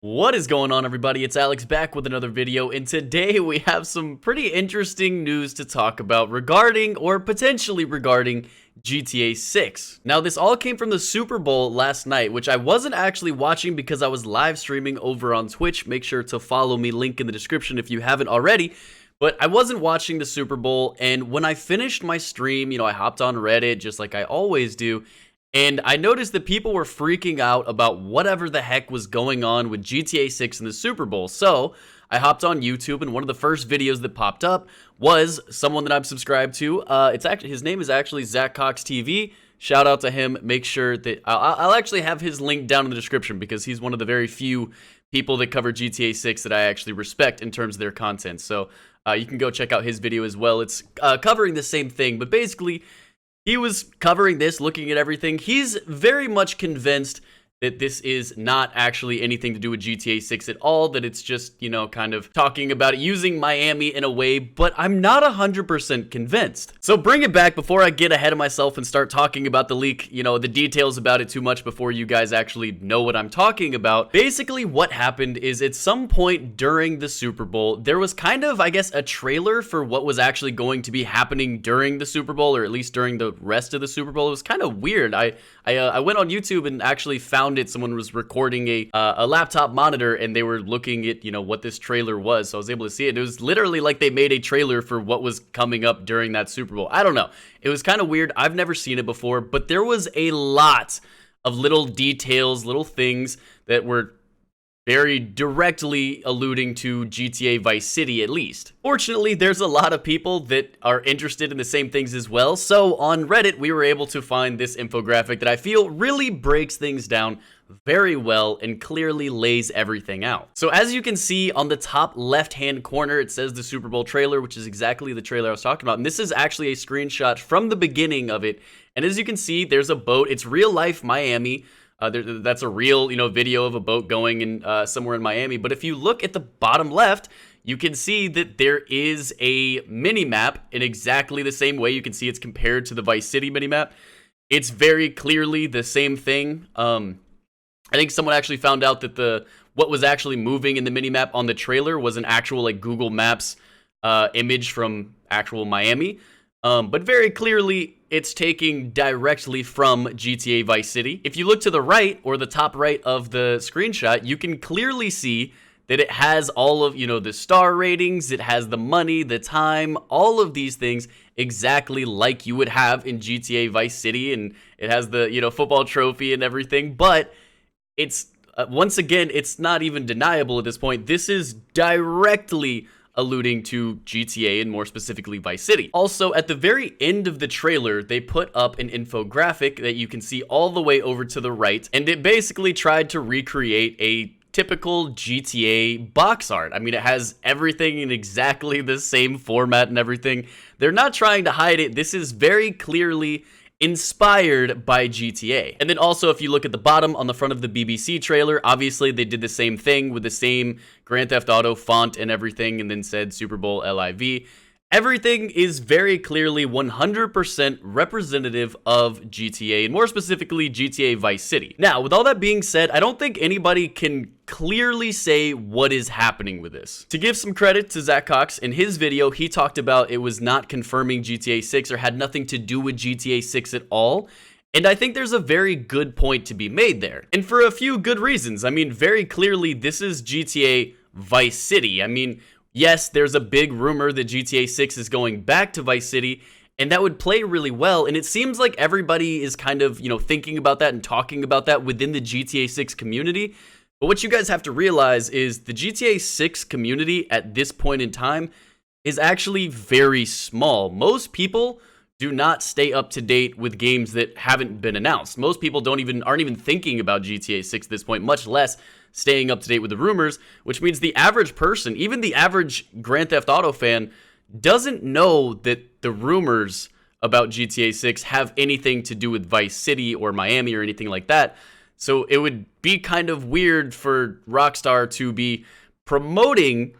What is going on, everybody? It's Alex back with another video, and today we have some pretty interesting news to talk about regarding, or potentially regarding, GTA 6. Now, this all came from the Super Bowl last night, which I wasn't actually watching because I was live streaming over on Twitch. Make sure to follow me, link in the description if you haven't already. But I wasn't watching the Super Bowl, and when I finished my stream, I hopped on Reddit just like I always do. And I noticed that people were freaking out about whatever the heck was going on with GTA 6 in the Super Bowl. So I hopped on YouTube, and one of the first videos that popped up was someone that I'm subscribed to. His name is actually ZacCoxTV. Shout out to him. Make sure that I'll actually have his link down in the description because he's one of the very few people that cover GTA 6 that I actually respect in terms of their content. So you can go check out his video as well. It's covering the same thing, but basically he was covering this, looking at everything. He's very much convinced that this is not actually anything to do with GTA 6 at all, that it's just, kind of talking about it, using Miami in a way, but I'm not 100% convinced. So bring it back before I get ahead of myself and start talking about the leak, the details about it too much before you guys actually know what I'm talking about. Basically, what happened is at some point during the Super Bowl, there was kind of, I guess, a trailer for what was actually going to be happening during the Super Bowl, or at least during the rest of the Super Bowl. It was kind of weird. I went on YouTube and actually found it. Someone was recording a laptop monitor, and they were looking at what this trailer was, so I was able to see it. It was literally like they made a trailer for what was coming up during that Super Bowl. I don't know, it was kind of weird. I've never seen it before, but there was a lot of little details, little things that were very directly alluding to GTA Vice City, at least. Fortunately, there's a lot of people that are interested in the same things as well, so on Reddit, we were able to find this infographic that I feel really breaks things down very well and clearly lays everything out. So as you can see on the top left-hand corner, it says the Super Bowl trailer, which is exactly the trailer I was talking about, and this is actually a screenshot from the beginning of it, and as you can see, there's a boat. It's real-life Miami. That's a real, video of a boat going in somewhere in Miami. But if you look at the bottom left, you can see that there is a mini-map in exactly the same way. You can see it's compared to the Vice City mini-map. It's very clearly the same thing. I think someone actually found out that what was actually moving in the mini-map on the trailer was an actual Google Maps image from actual Miami. But very clearly, it's taking directly from GTA Vice City. If you look to the right, or the top right of the screenshot, you can clearly see that it has all of, the star ratings, it has the money, the time, all of these things exactly like you would have in GTA Vice City, and it has the, football trophy and everything, but it's, once again, it's not even deniable at this point. This is directly alluding to GTA, and more specifically Vice City. Also, at the very end of the trailer, they put up an infographic that you can see all the way over to the right, and it basically tried to recreate a typical GTA box art. I mean, it has everything in exactly the same format and everything. They're not trying to hide it. This is very clearly inspired by GTA. And then also, if you look at the bottom on the front of the BBC trailer, obviously they did the same thing with the same Grand Theft Auto font and everything, and then said Super Bowl LIV. Everything is very clearly 100% representative of GTA, and more specifically GTA Vice City. Now, with all that being said, I don't think anybody can clearly say what is happening with this. To give some credit to ZacCox, in his video, he talked about it was not confirming GTA 6 or had nothing to do with GTA 6 at all. And I think there's a very good point to be made there. And for a few good reasons. I mean, very clearly, this is GTA Vice City. I mean, yes, there's a big rumor that GTA 6 is going back to Vice City, and that would play really well, and it seems like everybody is kind of, thinking about that and talking about that within the GTA 6 community. But what you guys have to realize is the GTA 6 community at this point in time is actually very small. Most people do not stay up to date with games that haven't been announced. Most people aren't even thinking about GTA 6 at this point, much less staying up to date with the rumors, which means the average person, even the average Grand Theft Auto fan, doesn't know that the rumors about GTA 6 have anything to do with Vice City or Miami or anything like that. So it would be kind of weird for Rockstar to be promoting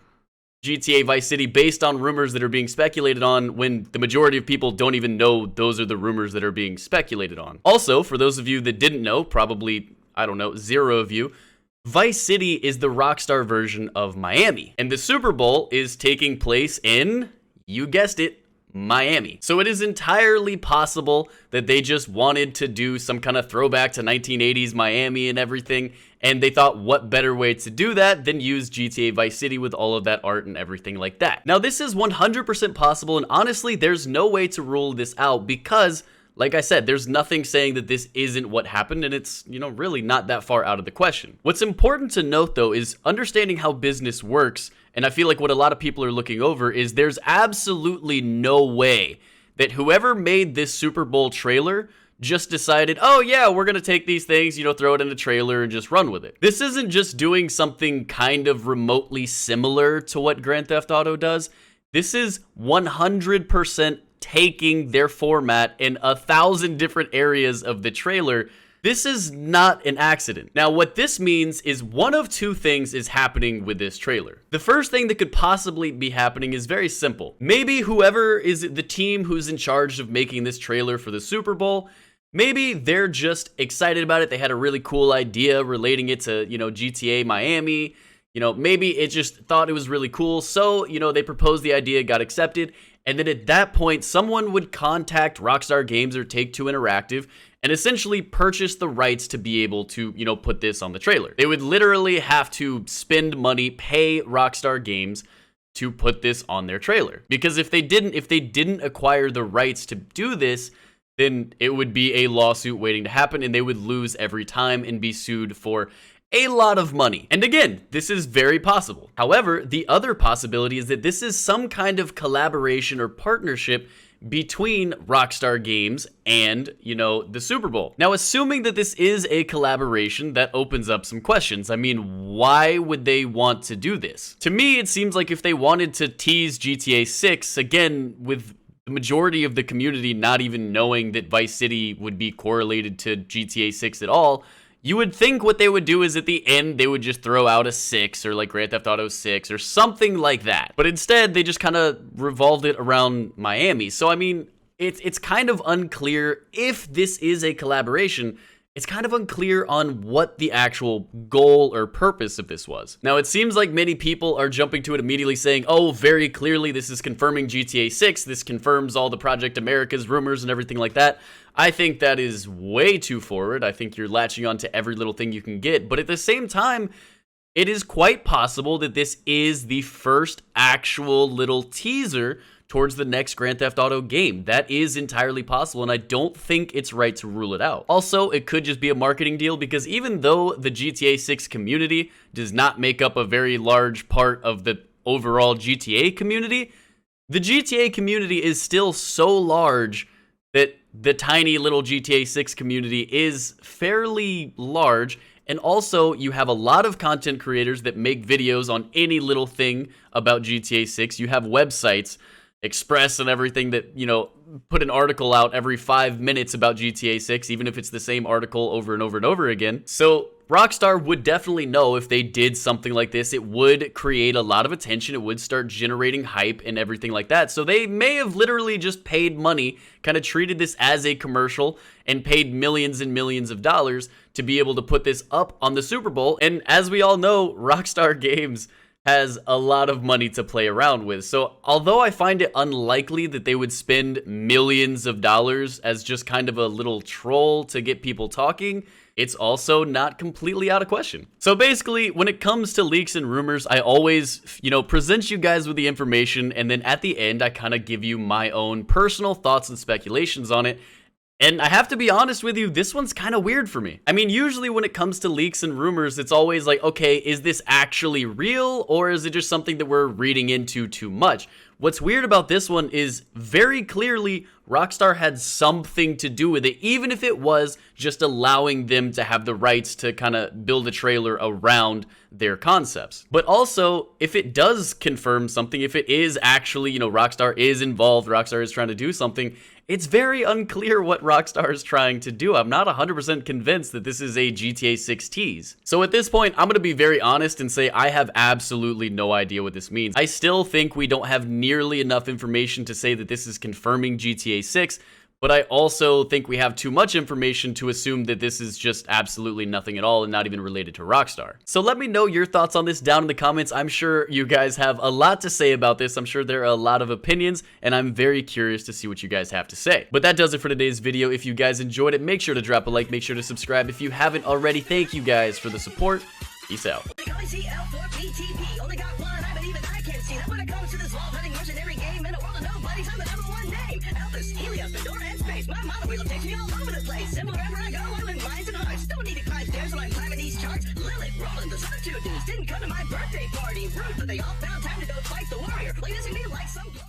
GTA Vice City based on rumors that are being speculated on when the majority of people don't even know those are the rumors that are being speculated on. Also, for those of you that didn't know, probably, I don't know, 0 of you, Vice City is the Rockstar version of Miami, and the Super Bowl is taking place in, you guessed it, Miami. So it is entirely possible that they just wanted to do some kind of throwback to 1980s Miami and everything, and they thought what better way to do that than use GTA Vice City with all of that art and everything like that. Now this is 100% possible, and honestly there's no way to rule this out because, like I said, there's nothing saying that this isn't what happened, and it's, really not that far out of the question. What's important to note, though, is understanding how business works, and I feel like what a lot of people are looking over is there's absolutely no way that whoever made this Super Bowl trailer just decided, oh yeah, we're gonna take these things, throw it in the trailer and just run with it. This isn't just doing something kind of remotely similar to what Grand Theft Auto does. This is 100% taking their format in 1,000 different areas of the trailer. This is not an accident. Now, what this means is one of two things is happening with this trailer. The first thing that could possibly be happening is very simple. Maybe whoever is the team who's in charge of making this trailer for the Super Bowl, maybe they're just excited about it. They had a really cool idea relating it to, GTA Miami. Maybe it just thought it was really cool. So, they proposed the idea, got accepted. And then at that point, someone would contact Rockstar Games or Take-Two Interactive and essentially purchase the rights to be able to, put this on the trailer. They would literally have to spend money, pay Rockstar Games to put this on their trailer. Because if they didn't acquire the rights to do this, then it would be a lawsuit waiting to happen and they would lose every time and be sued for a lot of money. And again, this is very possible. However, the other possibility is that this is some kind of collaboration or partnership between Rockstar Games and, the Super Bowl. Now, assuming that this is a collaboration, that opens up some questions. I mean, why would they want to do this? To me, it seems like if they wanted to tease GTA 6, again, with the majority of the community not even knowing that Vice City would be correlated to GTA 6 at all, you would think what they would do is at the end, they would just throw out a 6 or like Grand Theft Auto 6 or something like that. But instead, they just kind of revolved it around Miami. So, I mean, it's kind of unclear if this is a collaboration. It's kind of unclear on what the actual goal or purpose of this was. Now, it seems like many people are jumping to it immediately saying, oh, very clearly this is confirming GTA 6. This confirms all the Project America's rumors and everything like that. I think that is way too forward. I think you're latching on to every little thing you can get. But at the same time, it is quite possible that this is the first actual little teaser towards the next Grand Theft Auto game. That is entirely possible, and I don't think it's right to rule it out. Also, it could just be a marketing deal, because even though the GTA 6 community does not make up a very large part of the overall GTA community, the GTA community is still so large that the tiny little GTA 6 community is fairly large. And also, you have a lot of content creators that make videos on any little thing about GTA 6. You have websites, Express and everything, that, put an article out every 5 minutes about GTA 6, even if it's the same article over and over and over again. So Rockstar would definitely know if they did something like this, it would create a lot of attention, it would start generating hype and everything like that. So they may have literally just paid money, kind of treated this as a commercial, and paid millions and millions of dollars to be able to put this up on the Super Bowl. And as we all know, Rockstar Games has a lot of money to play around with. So although I find it unlikely that they would spend millions of dollars as just kind of a little troll to get people talking, it's also not completely out of question. So basically, when it comes to leaks and rumors, I always, present you guys with the information, and then at the end, I kind of give you my own personal thoughts and speculations on it. And I have to be honest with you, this one's kind of weird for me. I mean, usually when it comes to leaks and rumors, it's always like, okay, is this actually real, or is it just something that we're reading into too much? What's weird about this one is very clearly Rockstar had something to do with it, even if it was just allowing them to have the rights to kind of build a trailer around their concepts. But also, if it does confirm something, if it is actually, Rockstar is involved, Rockstar is trying to do something, it's very unclear what Rockstar is trying to do. I'm not 100% convinced that this is a GTA 6 tease. So at this point, I'm going to be very honest and say I have absolutely no idea what this means. I still think we don't have nearly enough information to say that this is confirming GTA 6, but I also think we have too much information to assume that this is just absolutely nothing at all and not even related to Rockstar. So let me know your thoughts on this down in the comments. I'm sure you guys have a lot to say about this. I'm sure there are a lot of opinions, and I'm very curious to see what you guys have to say. But that does it for today's video. If you guys enjoyed it, make sure to drop a like, make sure to subscribe if you haven't already. Thank you guys for the support. Peace out. Only got one eye, but even I can't see that when it comes to this wall-hunting mercenary game in a world of nobodies, I'm the #1 name. Elvis, Helios, Pandora, and space. My mother wheel takes me all over the place. And wherever I go, I win minds and hearts. Don't need to climb stairs while I'm climbing these charts. Lilith, Roland, the other two dudes didn't come to my birthday party. Rude, but they all found time to go fight the warrior. Like this and me like some...